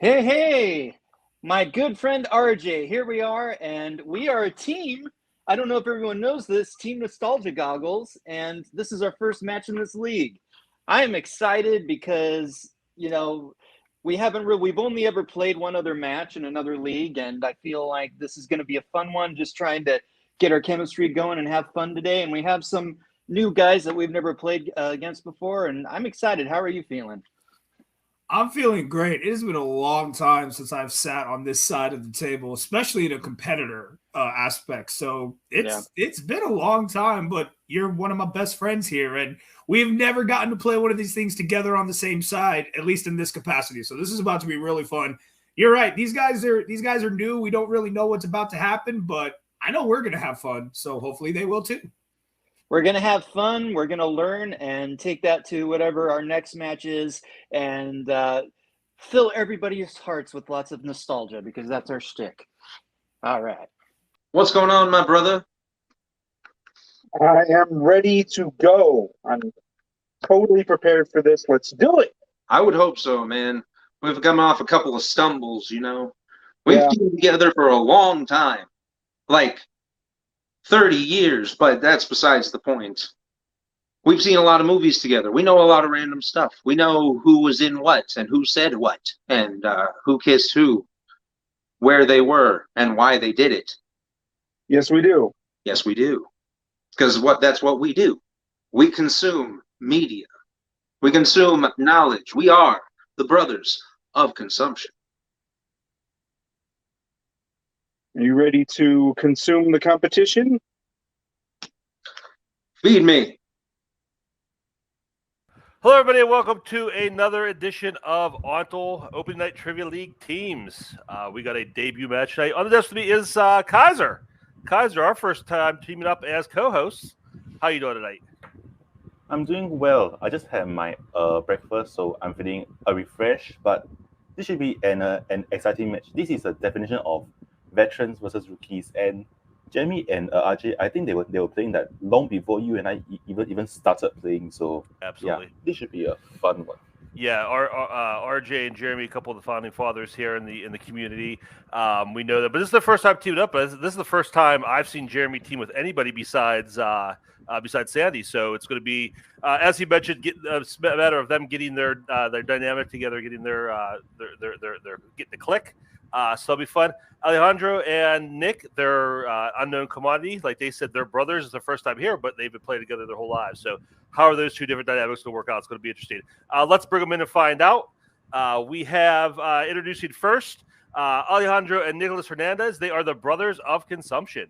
Hey, my good friend RJ, here we are, and we are a team. I don't know if everyone knows this, Team Nostalgia Goggles, and this is our first match in this league. I am excited because, we've only ever played one other match in another league, and I feel like this is going to be a fun one, just trying to get our chemistry going and have fun today. And we have some new guys that we've never played against before, and I'm excited. How are you feeling? I'm feeling great. It has been a long time since I've sat on this side of the table, especially in a competitor aspect. So it's been a long time, but you're one of my best friends here, and we've never gotten to play one of these things together on the same side, at least in this capacity. So this is about to be really fun. You're right. These guys are new. We don't really know what's about to happen, but I know we're gonna have fun. So hopefully they will too. We're going to have fun. We're going to learn and take that to whatever our next match is and fill everybody's hearts with lots of nostalgia because that's our shtick. All right. What's going on, my brother? I am ready to go. I'm totally prepared for this. Let's do it. I would hope so, man. We've come off a couple of stumbles, We've been together for a long time. Like 30 years, but that's besides the point. We've seen a lot of movies together. We know a lot of random stuff. We know who was in what and who said what and who kissed who, where they were, and why they did it. Yes, we do. Yes, we do. Because that's what we do. We consume media. We consume knowledge. We are the brothers of consumption. Are you ready to consume the competition? Feed me. Hello, everybody, and welcome to another edition of ONTL Open Night Trivia League Teams. We got a debut match tonight. On the desk with me is Kaiser. Kaiser, our first time teaming up as co-hosts. How you doing tonight? I'm doing well. I just had my breakfast, so I'm feeling refreshed. But this should be an exciting match. This is a definition of veterans versus rookies, and Jeremy and RJ, I think they were playing that long before you and I even started playing. So absolutely, this should be a fun one. Yeah, RJ and Jeremy, a couple of the founding fathers here in the community. We know that, but this is the first time teamed up. This is the first time I've seen Jeremy team with anybody besides Sandy. So it's going to be, as he mentioned, a matter of them getting their dynamic together, getting their getting the click. So it'll be fun. Alejandro and Nick, they're unknown commodity. Like they said, they're brothers. It's their first time here, but they've been playing together their whole lives. So how are those two different dynamics going to work out? It's going to be interesting. Let's bring them in and find out. We have introducing first Alejandro and Nicholas Hernandez. They are the brothers of consumption.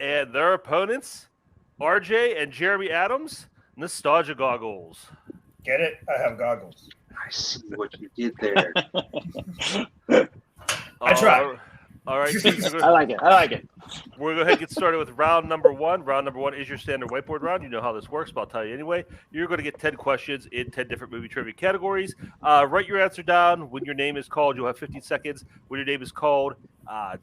And their opponents, RJ and Jeremy Adams, Nostalgia Goggles. Get it? I have goggles. I see what you did there. I tried. All right. I like it. We're going to go ahead and get started with round number one. Round number one is your standard whiteboard round. You know how this works, but I'll tell you anyway. You're going to get 10 questions in 10 different movie trivia categories. Write your answer down. When your name is called, you'll have 15 seconds. When your name is called,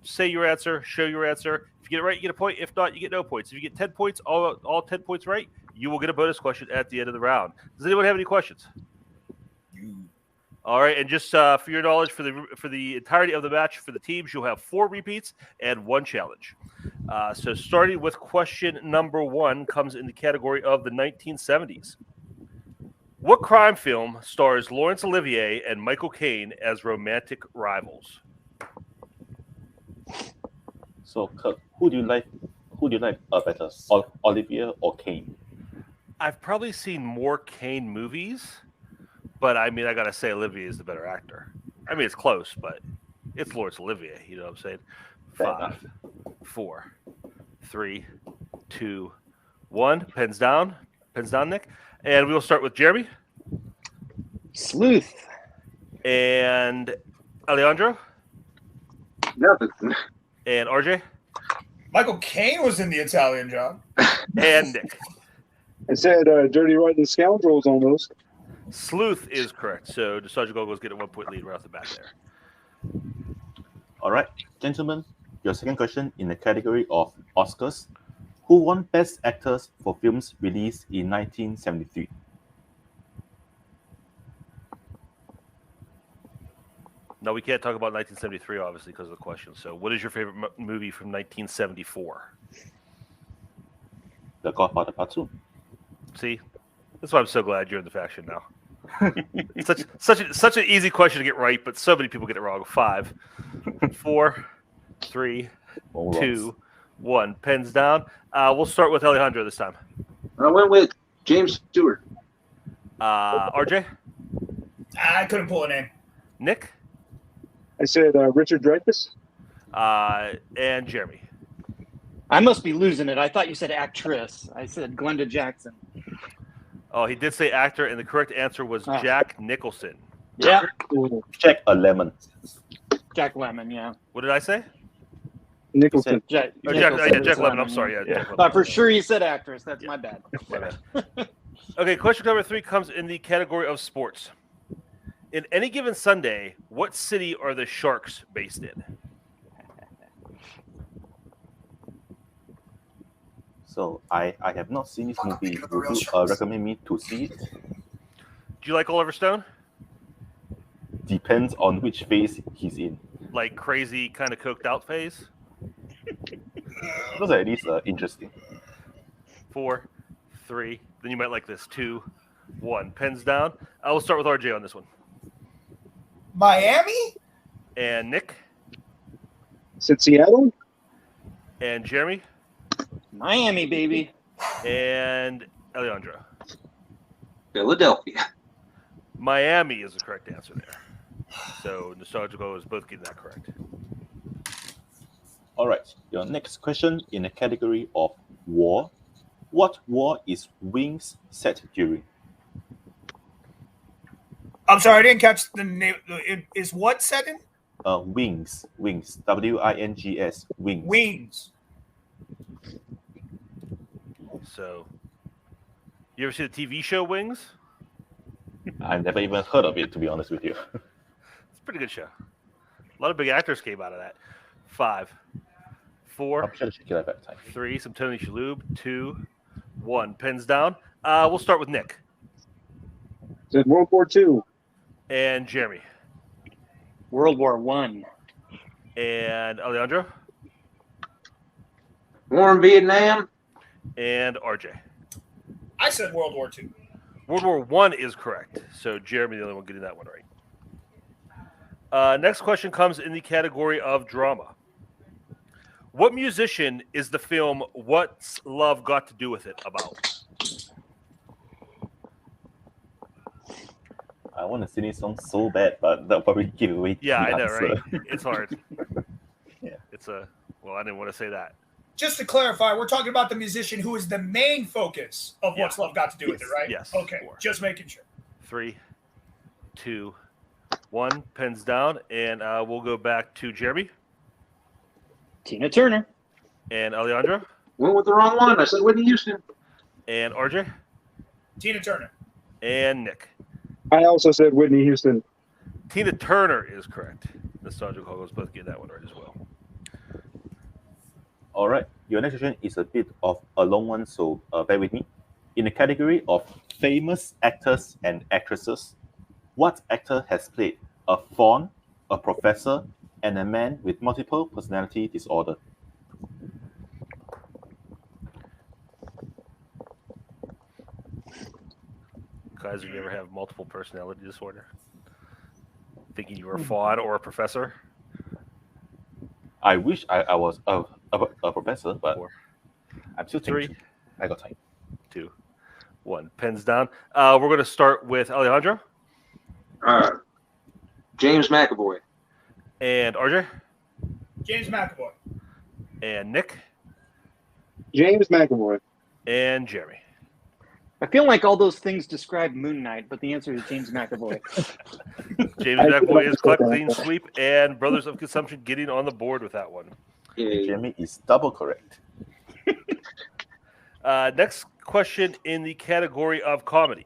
say your answer, show your answer. If you get it right, you get a point. If not, you get no points. If you get 10 points, all 10 points right, you will get a bonus question at the end of the round. Does anyone have any questions? All right, and just for your knowledge, for the entirety of the match, for the teams, you'll have 4 repeats and 1 challenge. So starting with question number 1 comes in the category of the 1970s. What crime film stars Laurence Olivier and Michael Kane as romantic rivals? So, Kirk, who do you like better, Olivier or Kane? I've probably seen more Kane movies. But, I mean, I got to say Olivier is the better actor. I mean, it's close, but it's Laurence Olivier. You know what I'm saying? 5, 4, 3, 2, 1. Pens down, Nick. And we'll start with Jeremy. Sleuth. And Alejandro. Nothing. And RJ. Michael Kane was in The Italian Job. And Nick. I said Dirty Rotten Scoundrels almost. Sleuth is correct. So Nostalgia Goggles get a 1-point lead right off the bat there. All right, gentlemen, your second question in the category of Oscars. Who won Best Actors for films released in 1973? No, we can't talk about 1973, obviously, because of the question. So, what is your favorite movie from 1974? The Godfather Part 2. See, that's why I'm so glad you're in the faction now. such an easy question to get right, but so many people get it wrong. 5, 4, 3, 2, 1. Pens down. We'll start with Alejandro this time. I went with James Stewart. RJ? I couldn't pull a name. Nick? I said Richard Dreyfuss. And Jeremy? I must be losing it. I thought you said actress. I said Glenda Jackson. Oh, he did say actor, and the correct answer was Jack Nicholson. Yeah. Jack Lemmon. Jack Lemmon, yeah. What did I say? Nicholson. Jack Lemmon. I'm sorry. Yeah. Jack Lemmon. But for sure you said actress. That's my bad. Okay, question number 3 comes in the category of sports. In any given Sunday, what city are the Sharks based in? So I have not seen this movie. Would you recommend me to see it? Do you like Oliver Stone? Depends on which phase he's in. Like crazy, kind of coked out phase? Those are at least interesting. 4, 3. Then you might like this. 2, 1. Pens down. I will start with RJ on this one. Miami? And Nick? Said Seattle. And Jeremy? Miami, baby. And Alejandro? Philadelphia. Miami is the correct answer there. So Nostalgico is both getting that correct. All right. Your next question in the category of war. What war is Wings set during? I'm sorry, I didn't catch the name. Is what set in? Wings. Wings. W-I-N-G-S. Wings. Wings. So, you ever see the TV show Wings? I've never even heard of it, to be honest with you. It's a pretty good show. A lot of big actors came out of that. 5, 4, I'm sure to check it out that time. 3, some Tony Shalhoub. 2, 1. Pens down. We'll start with Nick. Said World War II. And Jeremy. World War One. And Alejandro. War in Vietnam. And RJ. I said World War II. World War One is correct. So Jeremy, the only one getting that one right. Next question comes in the category of drama. What musician is the film What's Love Got to Do with It about? I want to sing this song so bad, but that'll probably give away Yeah, the I know, answer. right? It's hard. Yeah. Well, I didn't want to say that. Just to clarify, we're talking about the musician who is the main focus of What's Love Got to Do with It, right? Yes. Okay, 4, just making sure. 3, 2, 1. Pens down, and we'll go back to Jeremy Tina Turner. and Alejandro Went with the wrong one. I said Whitney Houston. and RJ Tina Turner. and Nick. I also said Whitney Houston. Tina Turner is correct. Nostalgic Hoggles both get that one right as well. All right. Your next question is a bit of a long one, so bear with me. In the category of famous actors and actresses, what actor has played a faun, a professor, and a man with multiple personality disorder? Guys, do you ever have multiple personality disorder? Thinking you were a faun or a professor? I wish I was a professor, but 4, I'm still 3, thinking. I got time. 2, 1. Pens down. We're going to start with Alejandro James McAvoy. and RJ James McAvoy. and Nick James McAvoy. and Jeremy. I feel like all those things describe Moon Knight, but the answer is James McAvoy. James McAvoy is Cluck, Clean Sweep, and Brothers of Consumption getting on the board with that one. Yeah. Jeremy is double correct. Next question in the category of comedy.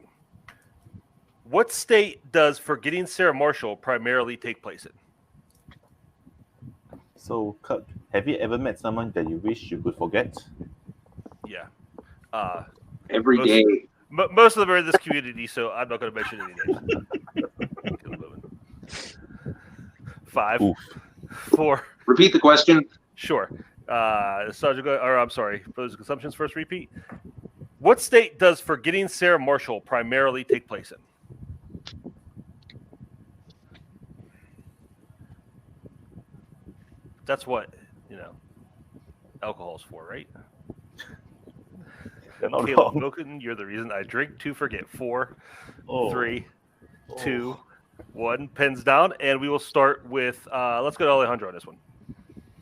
What state does Forgetting Sarah Marshall primarily take place in? So, Kirk, have you ever met someone that you wish you could forget? Yeah. Every day. Most of them are in this community, so I'm not going to mention any names. 5, Oof. 4. Repeat the question. Sure. I'm sorry. Brothers Consumption's first repeat. What state does Forgetting Sarah Marshall primarily take place in? That's what, alcohol's for, right? You're not Caleb wrong. Wilkin, you're the reason I drink to forget. 4, Oh. 3, 2, 1. Pens down, and we will start with. Let's go to Alejandro on this one.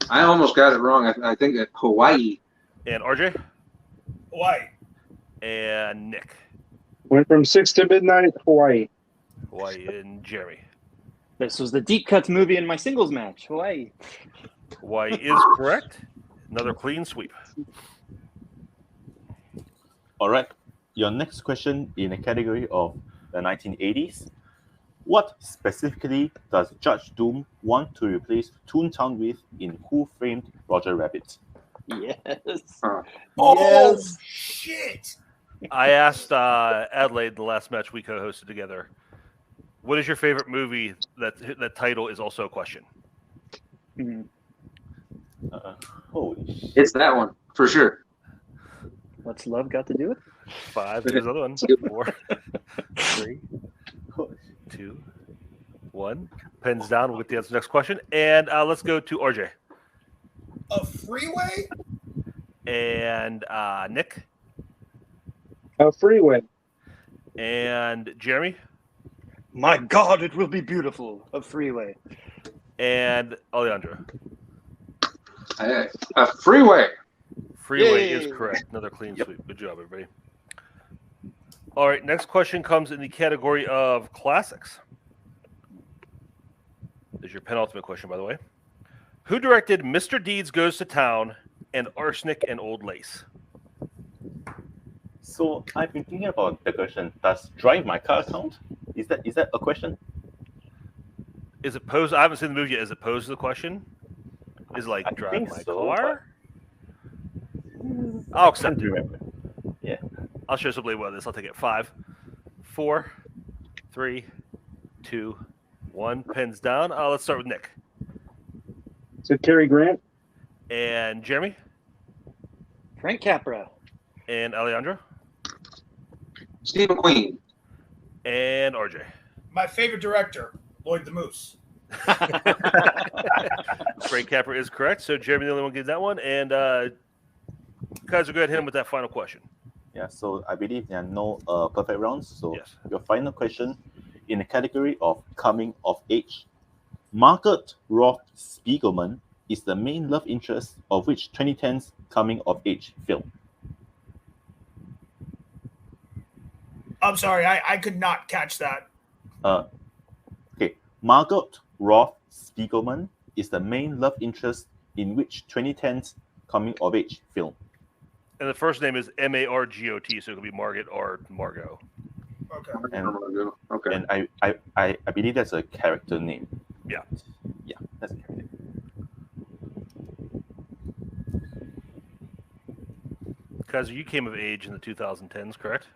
I almost got it wrong. I think at Hawaii. And RJ. Hawaii. And Nick. Went from 6 to midnight, Hawaii. Hawaii and Jeremy. This was the deep cuts movie in my singles match. Hawaii. Hawaii is correct. Another clean sweep. All right. Your next question in the category of the 1980s. What specifically does Judge Doom want to replace Toontown with in Who Framed Roger Rabbit? Yes. Huh. Oh, Yes. shit. I asked Adelaide the last match we co-hosted together. What is your favorite movie? That title is also a question. Mhm. Holy shit. It's that one for sure. What's love got to do with it? 5. There's another one. 4, 3, 2, 1. Pens down. We'll get the answer to the next question. And let's go to RJ. A freeway? And Nick. A freeway. And Jeremy. My God, it will be beautiful. A freeway. And Alejandro. A freeway. Freeway Yay. is correct. Another clean sweep. Good job, everybody. All right, next question comes in the category of classics. There's your penultimate question, by the way. Who directed Mr. Deeds Goes to Town and Arsenic and Old Lace? So I've been thinking about the question. Does Drive My Car count? Is that a question? Is it posed? I haven't seen the movie yet. Is it posed to the question? Is it like I Drive think My so, Car? I'll accept Can't it. remember. Yeah. I'll show somebody what it is. I'll take it. 5, 4, 3, 2, 1. Pens down. Let's start with Nick. Is it Cary Grant? And Jeremy. Frank Capra. And Alejandro. Steve McQueen. And RJ. My favorite director, Lloyd the Moose. Frank Capra is correct. So Jeremy, the only one gets that one. And Kaiser, go ahead and hit him with that final question. Yeah, so I believe there are no perfect rounds. So Yes. your final question in the category of coming of age. Margaret Roth Spiegelman is the main love interest of which 2010's coming of age film? I'm sorry, I could not catch that. Okay, Margaret Roth Spiegelman is the main love interest in which 2010's coming of age film? And the first name is Margot, so it could be Margaret or Margot. Okay. Okay. And I believe that's a character name. Yeah. Yeah, that's a character name. Kaiser, you came of age in the 2010s, correct?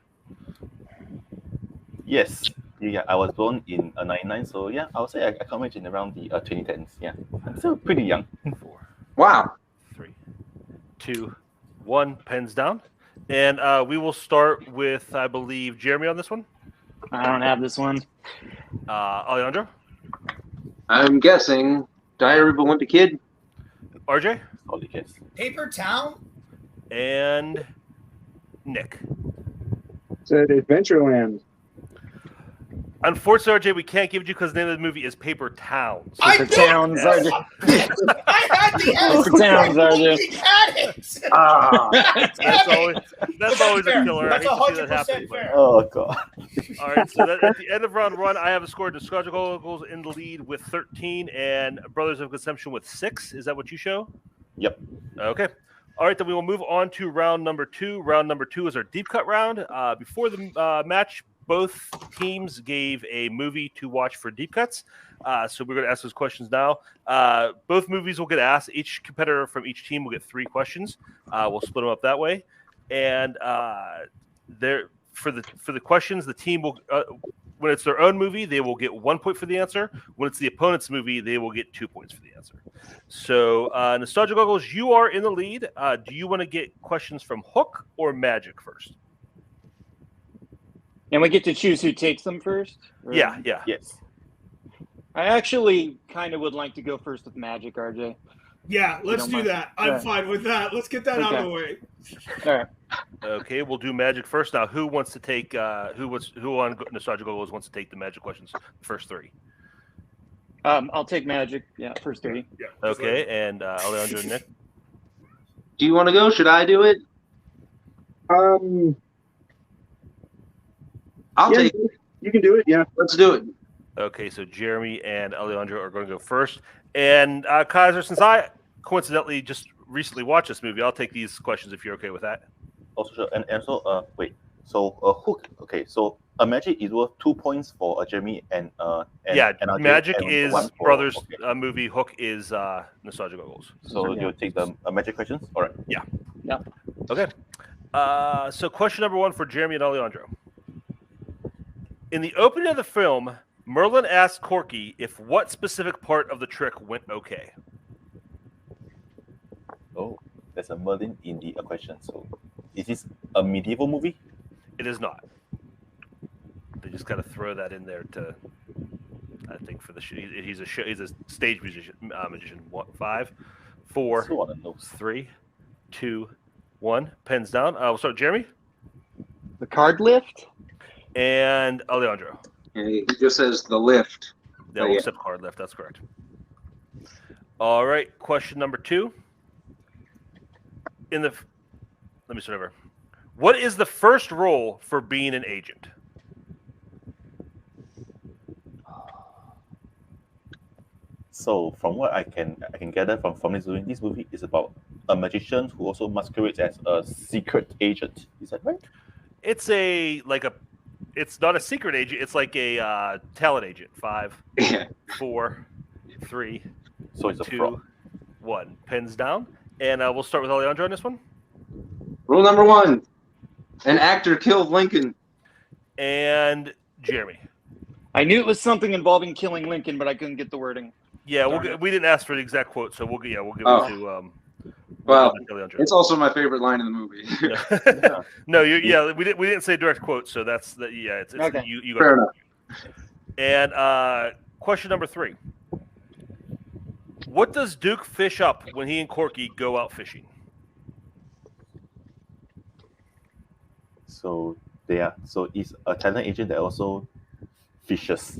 Yes. Yeah, I was born in 99, so yeah, I would say I come age in around the 2010s. Yeah, I'm still pretty young. 4, Wow. 3, 2, 1. Pens down. And we will start with, I believe, Jeremy on this one. I don't have this one. Alejandro. I'm guessing Diary of a Wimpy Kid. RJ. Holy kids. Paper Town? And Nick. Is it Adventureland? Unfortunately, RJ, we can't give it to you because the name of the movie is Paper Towns. Paper Towns. I had the answer. Paper Towns, RJ. He had it. Ah. That's always a fair. killer. That's I hate to see that 100% happen. But... fair. Oh god. All right, so at the end of round 1, I have a score to Goggles in the lead with 13 and Brothers of Consumption with 6. Is that what you show? Yep. Okay. All right, then we will move on to round number 2. Round number 2 is our deep cut round. Before the match, both teams gave a movie to watch for deep cuts. So we're going to ask those questions now. Both movies will get asked. Each competitor from each team will get 3 questions. We'll split them up that way. And there for the questions, the team will when it's their own movie, they will get 1 point for the answer. When it's the opponent's movie, they will get 2 points for the answer. So, Nostalgia Goggles, you are in the lead. Do you want to get questions from Hook or Magic first? And we get to choose who takes them first? Or- Yeah. Yes. I actually kind of would like to go first with Magic, RJ. Yeah, let's don't do mind. that. I'm Yeah. fine with that. Let's get that out of the way. All right. Okay, we'll do Magic first. Now, who wants to take? Who on Nostalgia Goggles wants to take the Magic questions? First 3. I'll take Magic. Yeah, first 3. Yeah. Okay, and Alejandro and Nick. Do you want to go? Should I do it? I'll Yeah, take it. you can do it. Yeah. Let's do it. Okay, so Jeremy and Alejandro are going to go first. And Kaiser, since I coincidentally just recently watched this movie, I'll take these questions if you're okay with that. Also, sure. And so, wait. So, Hook. Okay, so a Magic is worth 2 points for Jeremy and Yeah, RJ, Magic and is 1 for- Brothers okay. movie. Hook is Nostalgia Goggles. So Yeah. you'll take the Magic questions. All right. Okay. So question number 1 for Jeremy and Alejandro. In the opening of the film, Merlin asked Corky if what specific part of the trick went okay. Oh, there's a Merlin in the question. So, is this a medieval movie? It is not. They just got to throw that in there to, I think, for the show. He's a stage musician. Magician. 5, 4, So on the nose. 3, 2, 1. Pens down. We'll start with Jeremy The card lift? and Alejandro. He just says the lift. Yeah, Oh, we'll yeah. accept card left. That's correct. All right. Question number 2. Let me start over. What is the first role for being an agent? So, from what I can gather from this movie is about a magician who also masquerades as a secret agent. Is that right? It's it's not a secret agent. It's like a talent agent. 5, Yeah. 4, 3, So it's a 2, fraud. 1. Pens down. And we'll start with Alejandro on this one. Rule number 1. An actor killed Lincoln. And Jeremy. I knew it was something involving killing Lincoln, but I couldn't get the wording. Yeah, we didn't ask for the exact quote, so we'll give it to Well, Alejandro. it's also my favorite line in the movie. No, we didn't say direct quote, so that's the it's Okay. you Fair got enough. And question number 3. What does Duke fish up when he and Corky go out fishing? So is a talent agent that also fishes.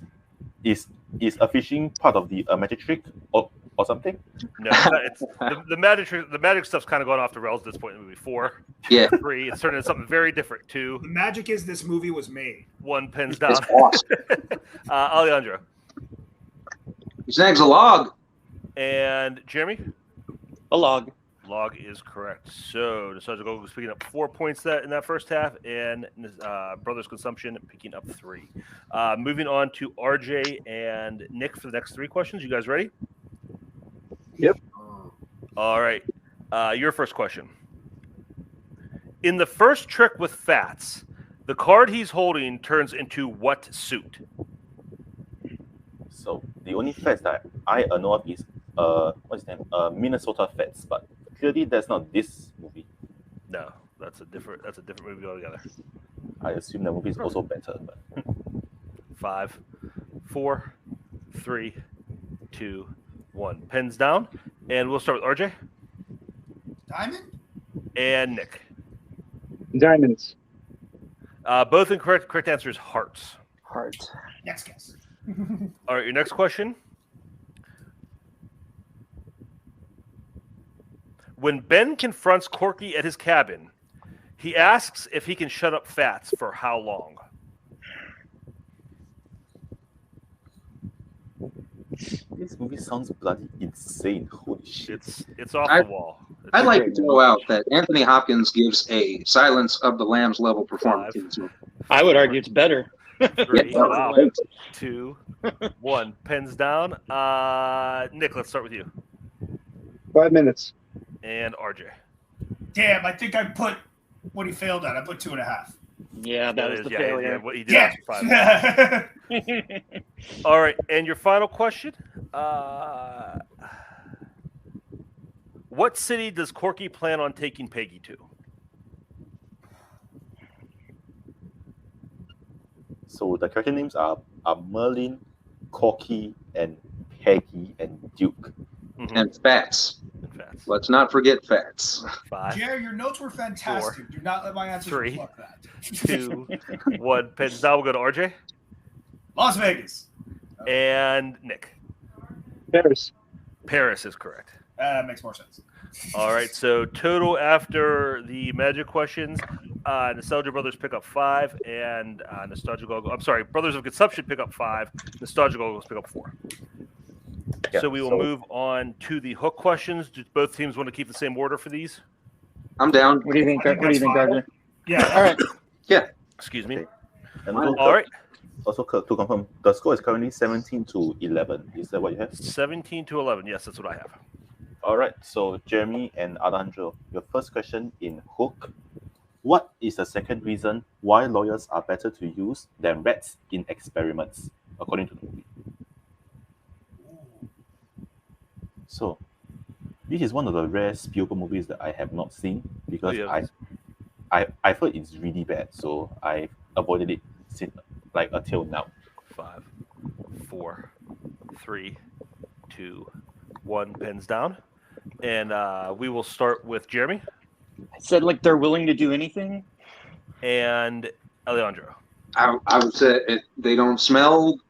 Is a fishing part of the magic trick or something? No, it's the magic stuff's kind of gone off the rails at this point in the movie. 4, Yeah. 3, it's turning into something very different. 2, The magic is this movie was made. 1. Pens down. It's awesome. Alejandro He snags a log. and Jeremy. A log. Log is correct. So Nostalgia Goggles picking up 4 points in that first half, and Brothers Consumption picking up 3. Moving on to RJ and Nick for the next 3 questions. You guys ready? Yep. All right. Your first question. In the first trick with Fats, the card he's holding turns into what suit? So the only fats that I know of is what's his name? Minnesota Fats, but clearly that's not this movie. No, that's a different movie altogether. I assume the movie is also better, but 5, 4, 3, 2, 1. Pens down, and we'll start with RJ Diamond? and Nick. Diamonds. Both incorrect. Correct answer is hearts. Heart. Next guess. All right, your next question. When Ben confronts Corky at his cabin, he asks if he can shut up Fats for how long? this movie sounds bloody insane. Holy shit! It's off the wall. I'd like to throw out that Anthony Hopkins gives a Silence of the Lambs level performance. 5, I would argue it's better. 3, Yeah. wow, 2, 1. Pens down. Nick, let's start with you. 5 minutes. And RJ. Damn, I think I put what he failed at. I put 2.5. Yeah, that was the failure. Yeah, what he did after 5. All right, and your final question. What city does Corky plan on taking Peggy to? So the character names are Merlin, Corky, and Peggy, and Duke. Mm-hmm. And Fats. Let's not forget Fats. 5. Jerry, your notes were fantastic. 4, Do not let my answers 3, reflect that. 2, 1. Pens down. We'll go to RJ. Las Vegas. And Nick. Paris. Paris is correct. That makes more sense. All right, so total after the magic questions, Nostalgia Brothers pick up 5, and Nostalgia Goggles. I'm sorry, Brothers of Consumption pick up 5. Nostalgia Goggles pick up 4. Yeah, so we will move on to the hook questions. Do both teams want to keep the same order for these? I'm down. What do you think? What do you think, RJ? Yeah. All right. Yeah. Excuse me. Okay. And All right. Also, to confirm, the score is currently 17-11. Is that what you have? 17-11. Yes, that's what I have. All right. So, Jeremy and Alejandro, your first question in Hook. What is the second reason why lawyers are better to use than rats in experiments, according to the movie? So, this is one of the rare Spielberg movies that I have not seen because I've heard it's really bad, so I avoided it since until now. 5, 4, 3, 2, 1. Pens down, and we will start with Jeremy. I said like they're willing to do anything. And Alejandro. I would say they don't smell.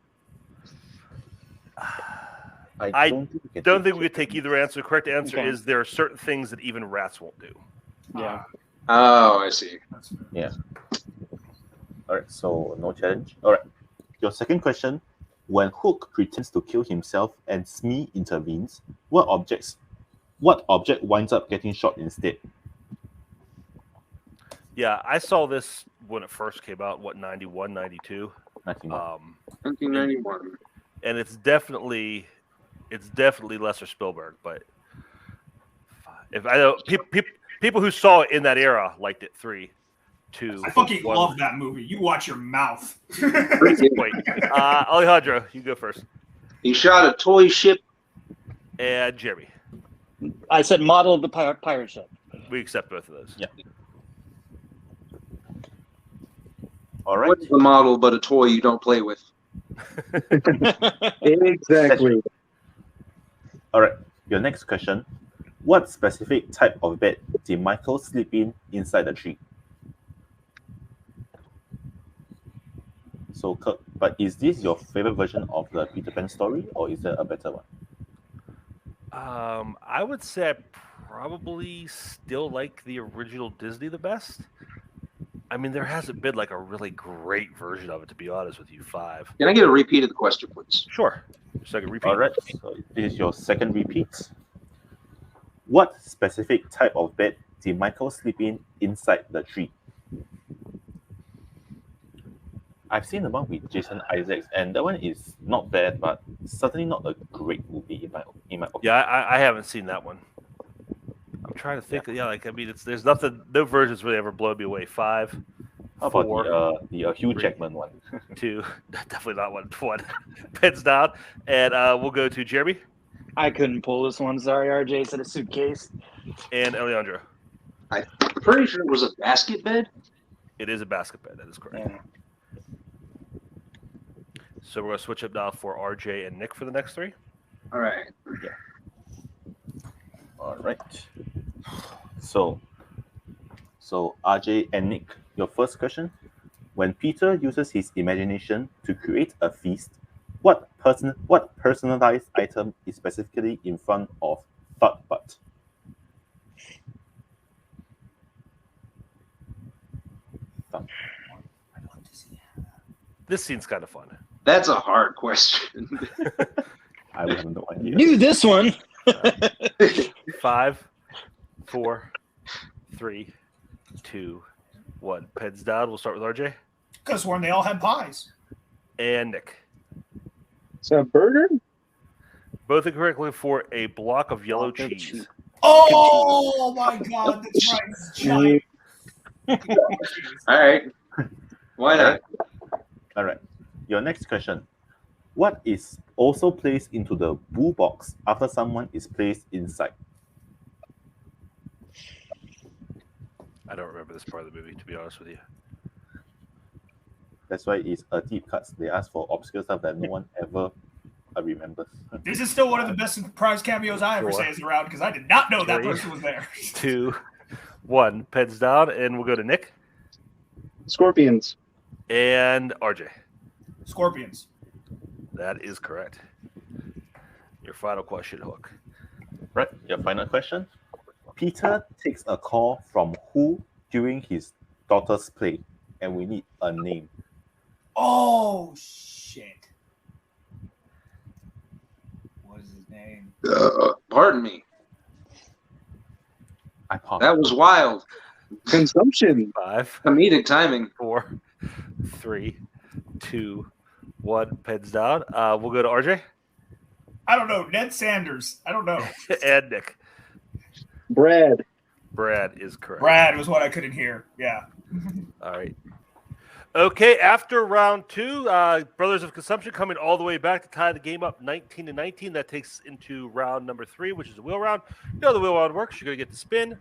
I don't think we could take either answer. The correct answer is there are certain things that even rats won't do. Yeah. Oh, I see. Yeah. All right, so no challenge. All right. Your second question. When Hook pretends to kill himself and Smee intervenes, what object winds up getting shot instead? Yeah, I saw this when it first came out, 91, 92? 1991. And it's definitely lesser Spielberg, but if I know people who saw it in that era liked it. 3, 2. I fucking 1. love that movie. You watch your mouth. Wait, Alejandro, you go first. He shot a toy ship. And Jeremy. I said model of the pirate ship. We accept both of those. Yeah. All right. What's the model but a toy you don't play with? Exactly. All right. Your next question. What specific type of bed did Michael sleep in inside the tree? So, Kirk, but is this your favorite version of the Peter Pan story, or is there a better one? I would say I probably still like the original Disney the best. I mean, there hasn't been like a really great version of it, to be honest with you. 5. Can I get a repeat of the question, please? Sure. Second repeat. All right. So this is your second repeat. What specific type of bed did Michael sleep in inside the tree? I've seen the one with Jason Isaacs, and that one is not bad, but certainly not a great movie in my opinion. Yeah, I haven't seen that one. I'm trying to think. Yeah, like I mean, there's nothing. No versions really ever blow me away. 5. How 4, about the Hugh Jackman one? 2. Definitely not 1. 1. Pens down, and we'll go to Jeremy. I couldn't pull this one. Sorry, RJ said a suitcase. And Alejandro. I'm pretty sure it was a basket bed. It is a basket bed. That is correct. Yeah. So we're going to switch up now for RJ and Nick for the next 3. All right. All right. So RJ and Nick, your first question. When Peter uses his imagination to create a feast, what personalized item is specifically in front of Thud Butt? This scene's kind of fun. That's a hard question. I have no idea. Knew this one. 5, 4, 3, 2, 1. Pens down. We'll start with RJ. Because when they all had pies. And Nick. So burger? Both incorrectly for a block of yellow cheese. Oh my God, that's right. It's giant. All right. Why not? All right. Your next question. What is also placed into the boo box after someone is placed inside? I don't remember this part of the movie, to be honest with you. That's why it's a deep cuts. They ask for obscure stuff that no one ever remembers. This is still one of the best surprise cameos I ever say is around because I did not know that person was there. 2, 1. Pens down, and we'll go to Nick. Scorpions. And RJ. Scorpions. That is correct. Your final question, Hook. Right. Your final question. Peter takes a call from who during his daughter's play, and we need a name. Oh, shit. What is his name? Pardon me. I pop. That was wild. Consumption. 5, Comedic timing. 4, 3, 2, 1. Pens down. We'll go to RJ. I don't know. Ned Sanders. I don't know. And Nick. Brad. Brad is correct. Brad was what I couldn't hear. Yeah. All right. Okay, after round 2, Brothers of Consumption coming all the way back to tie the game up 19-19. That takes into round number 3, which is the wheel round. You know the wheel round works. You're going to get to spin.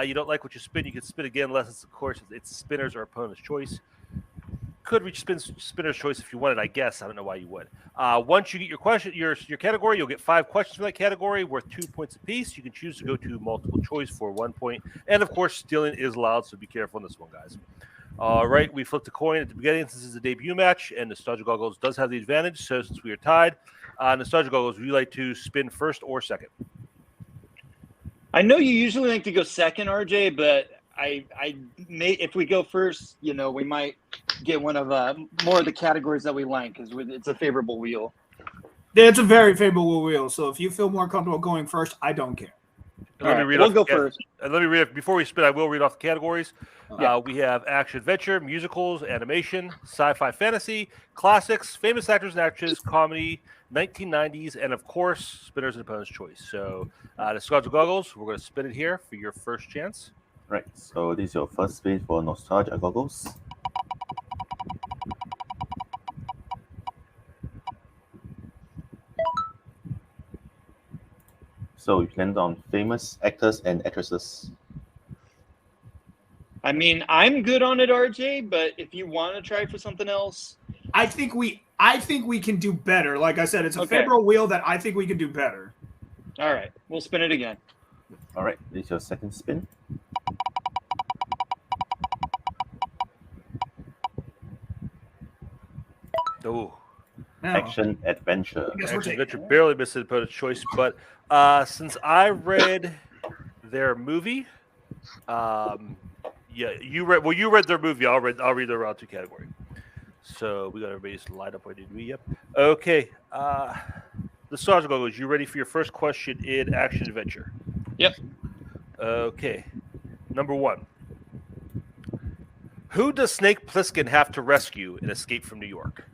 You don't like what you spin, you can spin again, unless it's, of course, it's spinner's or opponent's choice. Could reach spinner's choice if you wanted, I guess. I don't know why you would. Once you get your question, your category, you'll get 5 questions from that category worth 2 points apiece. You can choose to go to multiple choice for 1 point. And, of course, stealing is allowed, so be careful on this one, guys. All right, we flipped a coin at the beginning. This is a debut match, and Nostalgia Goggles does have the advantage. So since we are tied, Nostalgia Goggles, would you like to spin first or second? I know you usually like to go second, RJ, but I may, if we go first, you know, we might get one of more of the categories that we like because it's a favorable wheel. Yeah, it's a very favorable wheel. So if you feel more comfortable going first, I don't care. We'll go first. And let me read before we spin. I will read off the categories. Yeah. We have action, adventure, musicals, animation, sci-fi, fantasy, classics, famous actors and actresses, comedy, 1990s, and of course, spinners and opponent's choice. So, Nostalgia Goggles, we're going to spin it here for your first chance. Right. So this is your first spin for Nostalgia Goggles. So you land on famous actors and actresses. I mean, I'm good on it, RJ, but if you want to try for something else, I think we can do better. Like I said, it's a Okay. favorable wheel that I think we can do better. all right, we'll spin it again. All right. This is your second spin. Oh, Now, Action adventure. I guess we're action, taking adventure, it. barely missed the opponent's choice. But since I read their movie, yeah, you read their movie. I'll read their round 2 category. So we got everybody's lined up. Where did we? Yep. Okay. Nostalgia Goggles, you ready for your first question in action adventure? Yep. Okay. Number 1. Who does Snake Pliskin have to rescue in Escape from New York?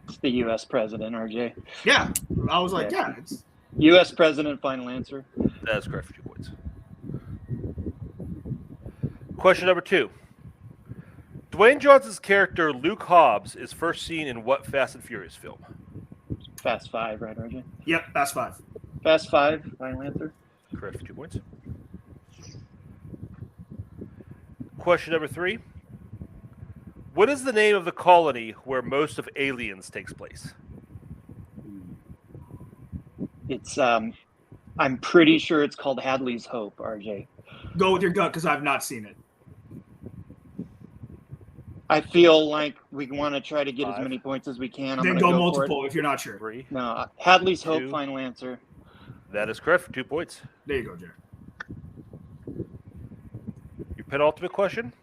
It's the U.S. president, RJ. Yeah, I was like, yeah, it's U.S. president, final answer. That is correct for 2 points. Question number 2. Dwayne Johnson's character Luke Hobbs is first seen in what Fast and Furious film? Fast 5, right, RJ? yep, that's 5. Fast 5, final answer. Correct for 2 points. Question number 3. What is the name of the colony where most of Aliens takes place? It's I'm pretty sure it's called Hadley's Hope, RJ. Go with your gut because I've not seen it. I feel like we want to try to get 5. as many points as we can. I'm Then gonna go go for multiple if you're not sure. 3. it. No, Hadley's Hope, 2. final answer. That is correct for 2 points. There you go, Jared. Your penultimate question.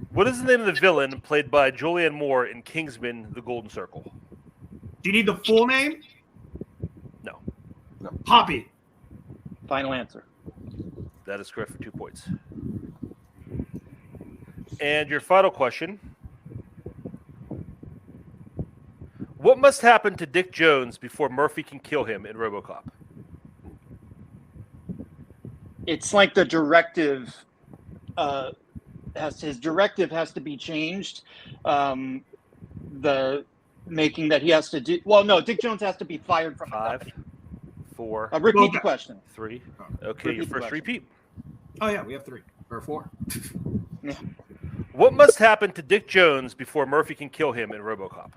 What is the name of the villain played by Julian Moore in Kingsman: The Golden Circle? Do you need the full name? No. Poppy. Final answer. That is correct for 2 points. And your final question. What must happen to Dick Jones before Murphy can kill him in RoboCop? It's like the directive his directive has to be changed. The making that he has to do. Well, no, Dick Jones has to be fired from the 5, company. 4, Repeat the question. 3. Okay, your first repeat. Oh yeah, we have 3 or 4. Yeah. What must happen to Dick Jones before Murphy can kill him in RoboCop?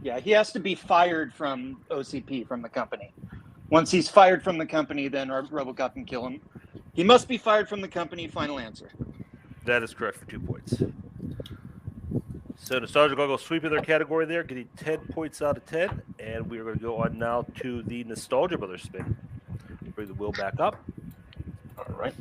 Yeah, he has to be fired from OCP, from the company. Once he's fired from the company, then RoboCop can kill him. He must be fired from the company. Final answer. That is correct for 2 points. So Nostalgia Goggles sweeping their category there, getting 10 points out of 10. And we are going to go on now to the Nostalgia Brothers spin. Bring the wheel back up. All right.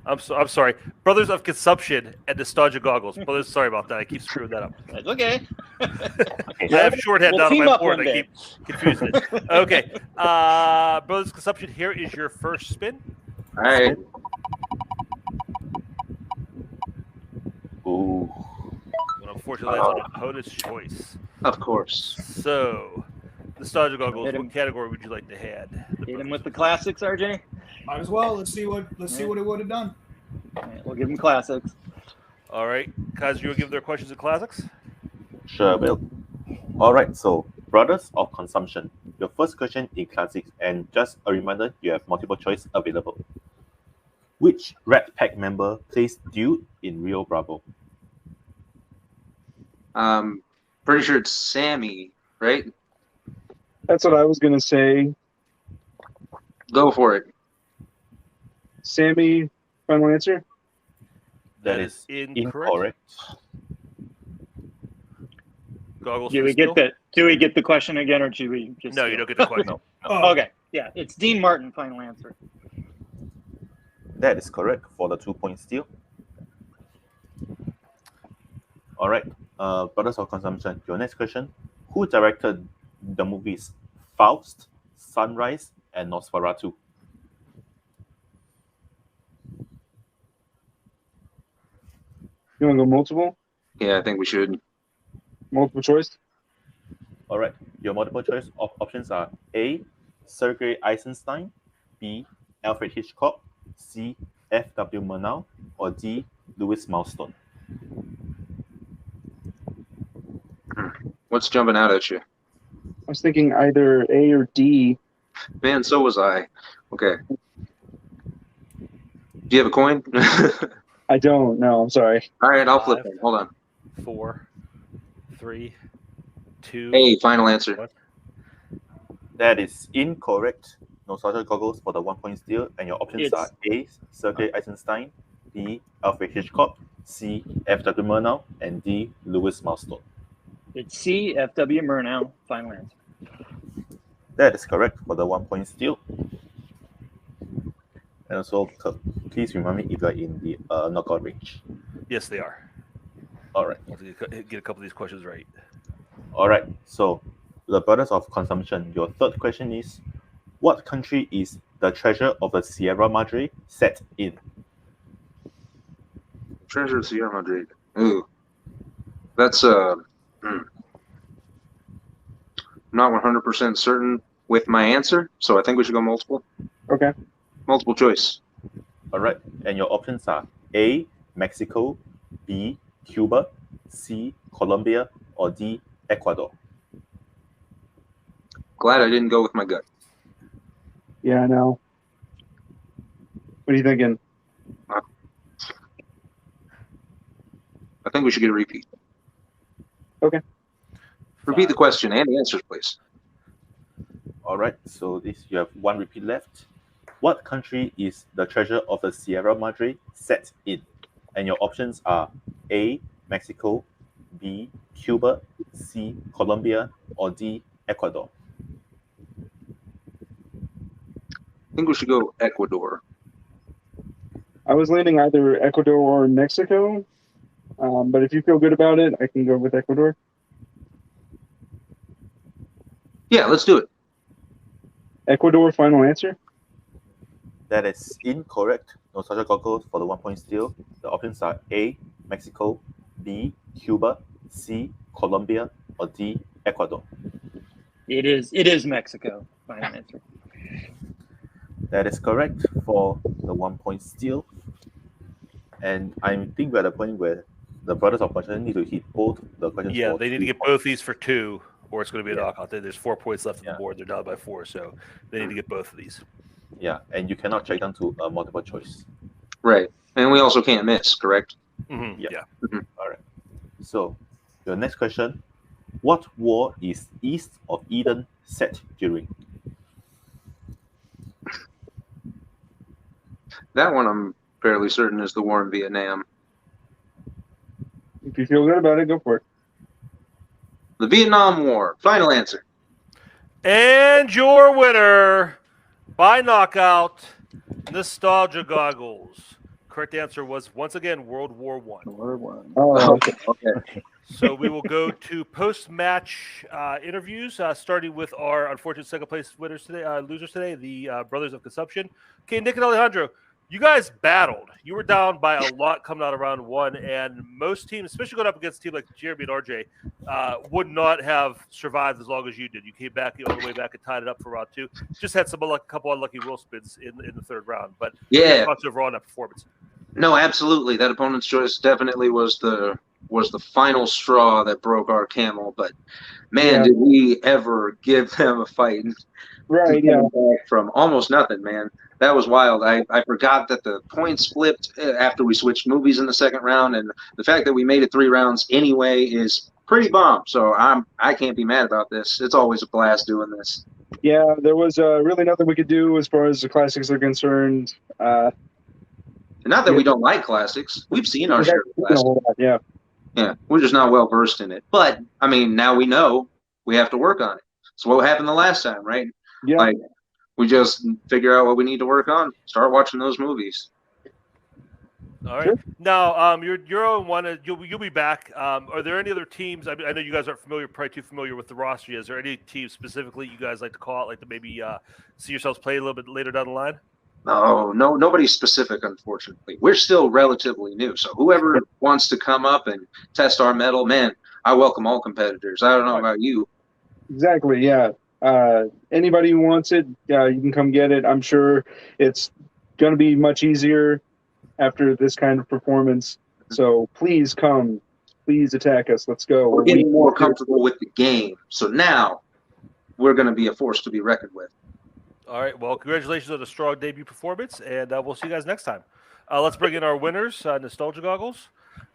I'm sorry. Brothers of Consumption and Nostalgia Goggles. Brothers, sorry about that. I keep screwing that up. That's okay. I have shorthand We'll down on team my up board. one I day. keep confusing it. Okay. Brothers of Consumption, here is your first spin. All right. Ooh. But unfortunately, that's on opponent's choice. Of course. So, Nostalgia Goggles, Hit him. what category would you like to add? Hit him with the classics, RJ. Might as well. Let's see what it would have done. All right, we'll give him classics. All right. Kaz, you will give their questions and classics? Sure, Bill. All right, so Brothers of Consumption. Your first question in classics, and just a reminder, you have multiple choice available. Which Rat Pack member plays Dude in Rio Bravo? Pretty sure it's Sammy, right? That's what I was gonna say. Go for it. Sammy, final answer? That is incorrect. Goggles. Do we get the question again, or should we just? No, you don't get the question. Okay. Yeah, it's Dean Martin. Final answer. That is correct for the 2-point steal. All right, Brothers of Consumption. Your next question: who directed the movies Faust, Sunrise, and Nosferatu? You want to go multiple? Yeah, I think we should. Multiple choice? All right, your multiple choice of options are A. Sergei Eisenstein, B. Alfred Hitchcock, C. F.W. Murnau, or D. Louis Milestone. What's jumping out at you? I was thinking either A or D. Man, so was I. Okay. Do you have a coin? I don't know. I'm sorry. All right, I'll flip it. Hold on. 4, 3, 2. Hey, final answer. What? That is incorrect. Nostalgia Goggles for the 1-point steal, and your options are A. Sergei Eisenstein, B. Alfred Hitchcock, C. F.W. Murnau, and D. Louis Milestone. It's C. F.W. Murnau. Final answer. That is correct for the 1-point steal. And also, please remind me if you are in the knockout range. Yes, they are. All right. Get a couple of these questions right. All right. So, the Brothers of Consumption. Your third question is: what country is the Treasure of the Sierra Madre set in? Treasure of Sierra Madre. Ooh. That's not 100% certain with my answer, so I think we should go multiple. Okay. Multiple choice. All right. And your options are A. Mexico, B. Cuba, C. Colombia, or D. Ecuador. Glad I didn't go with my gut. Yeah, I know. What are you thinking? I think we should get a repeat. Okay. Repeat the question and the answers, please. All right. So this you have one repeat left. What country is the Treasure of the Sierra Madre set in? And your options are A. Mexico, B. Cuba, C. Colombia, or D. Ecuador. I think we should go Ecuador. I was landing either Ecuador or Mexico, but if you feel good about it, I can go with Ecuador. Yeah, let's do it. Ecuador, final answer? That is incorrect. Nostalgia Goggles for the 1-point steal. The options are A. Mexico, B. Cuba, C. Colombia, or D. Ecuador. It is Mexico. Final answer. That is correct for the 1-point steal. And I think we're at the point where the Brothers of Fortune need to hit both the questions. Yeah, for they need to 2 get both these for 2, or it's going to be a Yeah. knockout. There's 4 points left on Yeah. the board. They're down by 4, so they need to get both of these. Yeah, and you cannot check down to a multiple choice. Right. And we also can't miss, correct? Mm-hmm. Yeah. Yeah. All right. So, your next question: what war is East of Eden set during? That one I'm fairly certain is the war in Vietnam. If you feel good about it, go for it. The Vietnam War. Final answer. And your winner by knockout, Nostalgia Goggles. Correct answer was, once again, World War I. Oh, Okay. Okay. So we will go to post-match interviews, starting with our unfortunate second-place winners today, losers today, the Brothers of Consumption. Okay, Nick and Alejandro, you guys battled. You were down by a lot coming out of round 1, and most teams, especially going up against a team like Jeremy and RJ, would not have survived as long as you did. You came back all the way back and tied it up for round 2. Just had some couple unlucky wheel spins in the third round, but Yeah. thoughts overall on that performance. No, absolutely. That opponent's choice definitely was the final straw that broke our camel. But man, did we ever give them a fight? right, yeah. Back from almost nothing, man. That was wild. I forgot that the points flipped after we switched movies in the second round, and the fact that we made it 3 rounds anyway is pretty bomb. So I can't be mad about this. It's always a blast doing this. Yeah, there was really nothing we could do as far as the classics are concerned. And not that we don't like classics. We've seen our share of classics. Yeah. Yeah, we're just not well versed in it. But I mean, now we know we have to work on it. So what happened the last time, right? Yeah. Like we just figure out what we need to work on. Start watching those movies. All right. Sure. Now, you're on one. You'll be back. Are there any other teams? I know you guys aren't probably too familiar with the roster. Is there any teams specifically you guys like to call out, like to maybe see yourselves play a little bit later down the line? No, nobody specific, unfortunately. We're still relatively new. So whoever wants to come up and test our mettle, man, I welcome all competitors. I don't know about you. Exactly, yeah. Anybody who wants it, you can come get it. I'm sure it's going to be much easier after this kind of performance. So please come. Please attack us. Let's go. We're getting more comfortable with the game. So now we're going to be a force to be reckoned with. All right. Well, congratulations on a strong debut performance, and we'll see you guys next time. Let's bring in our winners, Nostalgia Goggles.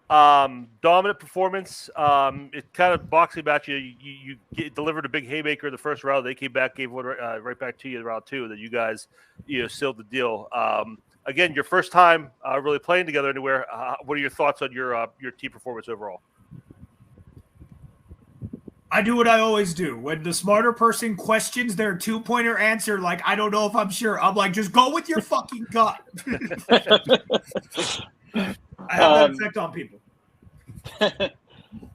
Dominant performance. It kind of boxing match. You delivered a big haymaker in the first round. They came back, gave one right back to you in round 2, and then you guys sealed the deal. Again, your first time really playing together anywhere. What are your thoughts on your team performance overall? I do what I always do. When the smarter person questions their 2-pointer answer, like, I don't know if I'm sure, I'm like, just go with your fucking gut. I have that effect on people.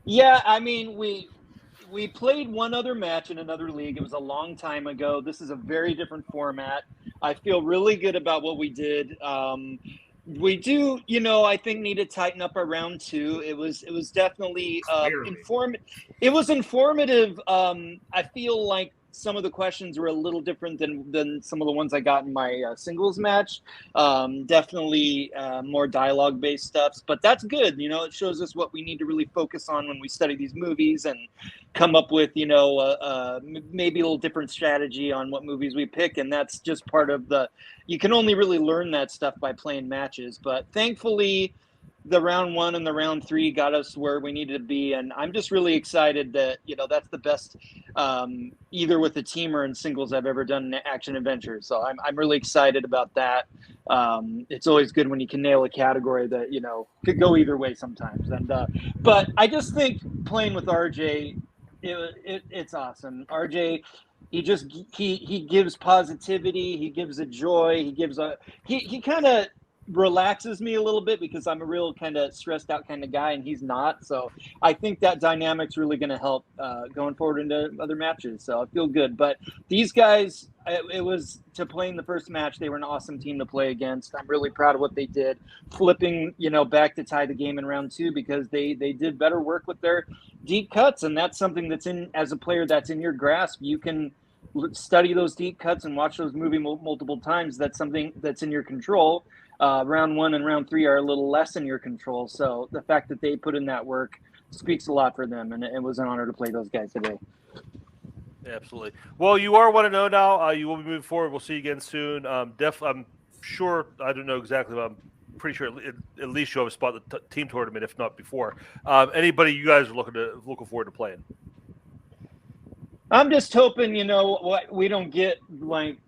Yeah, I mean, we played one other match in another league. It was a long time ago. This is a very different format. I feel really good about what we did. We do, I think need to tighten up our round 2. It was definitely informative. It was informative. I feel like some of the questions were a little different than some of the ones I got in my singles match. Definitely more dialogue based stuff, but that's good. It shows us what we need to really focus on when we study these movies and come up with, maybe a little different strategy on what movies we pick. And that's just part of you can only really learn that stuff by playing matches. But thankfully, the round 1 and the round 3 got us where we needed to be. And I'm just really excited that, that's the best either with the team or in singles I've ever done in action adventures. So I'm really excited about that. It's always good when you can nail a category that, could go either way sometimes. And but I just think playing with RJ, it's awesome. RJ, he gives positivity, he gives a joy, he kind of relaxes me a little bit because I'm a real kind of stressed out kind of guy and he's not. So I think that dynamic's really going to help going forward into other matches. So I feel good. But these guys, it was to play in the first match. They were an awesome team to play against. I'm really proud of what they did, flipping, back to tie the game in round 2 because they did better work with their deep cuts. And that's something that's as a player that's in your grasp. You can study those deep cuts and watch those movie multiple times. That's something that's in your control. round 1 and round 3 are a little less in your control. So the fact that they put in that work speaks a lot for them, and it was an honor to play those guys today. Absolutely. Well, you are 1-0 now. You will be moving forward. We'll see you again soon. I'm sure. I don't know exactly, but I'm pretty sure at least you'll have a spot in the team tournament, if not before. Anybody you guys are looking forward to playing? I'm just hoping, what we don't get like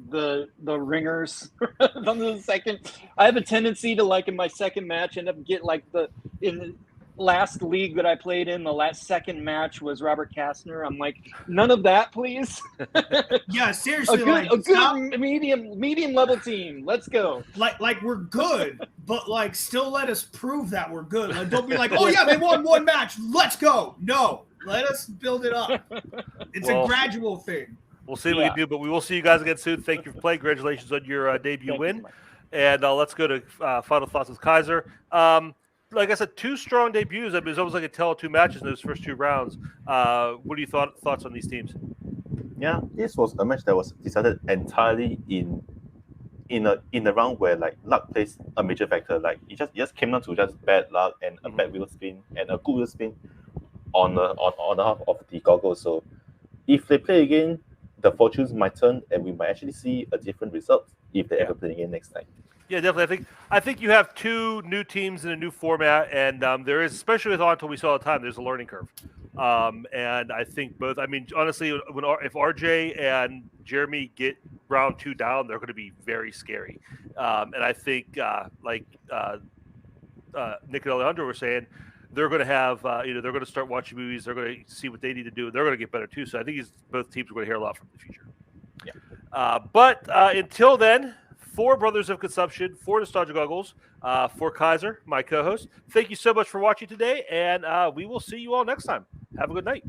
the ringers on the second. I have a tendency to, like, in my second match end up get like in the last league that I played in, the last second match was Robert Kastner. I'm like, none of that, please. Yeah, seriously, a good medium level team. Let's go. Like we're good, but like still let us prove that we're good. Like, don't be like, oh yeah, they won one match, let's go. No, let us build it up. It's a gradual thing. We'll see what we can do, but we will see you guys again soon. Thank you for playing. Congratulations on your debut win. And let's go to final thoughts with Kaiser. Like I said, 2 strong debuts. I mean, it's almost like a tell of 2 matches in those first 2 rounds. What are your thoughts on these teams? Yeah, this was a match that was decided entirely in a round where like luck plays a major factor. Like it just came down to just bad luck and a bad wheel spin and a good wheel spin on the half of the goggles. So if they play again, the fortunes might turn, and we might actually see a different result if they ever play again next time. Yeah, definitely. I think you have 2 new teams in a new format, and there is, especially with ONTL, we saw all the time, there's a learning curve. And I think both. I mean, honestly, if RJ and Jeremy get round 2 down, they're going to be very scary. And I think, Nick and Alejandro were saying, they're going to have, they're going to start watching movies. They're going to see what they need to do. They're going to get better too. So I think both teams are going to hear a lot from the future. Yeah. But until then, for Brothers of Consumption, for Nostalgia Goggles, for Kaiser, my co-host, thank you so much for watching today, and we will see you all next time. Have a good night.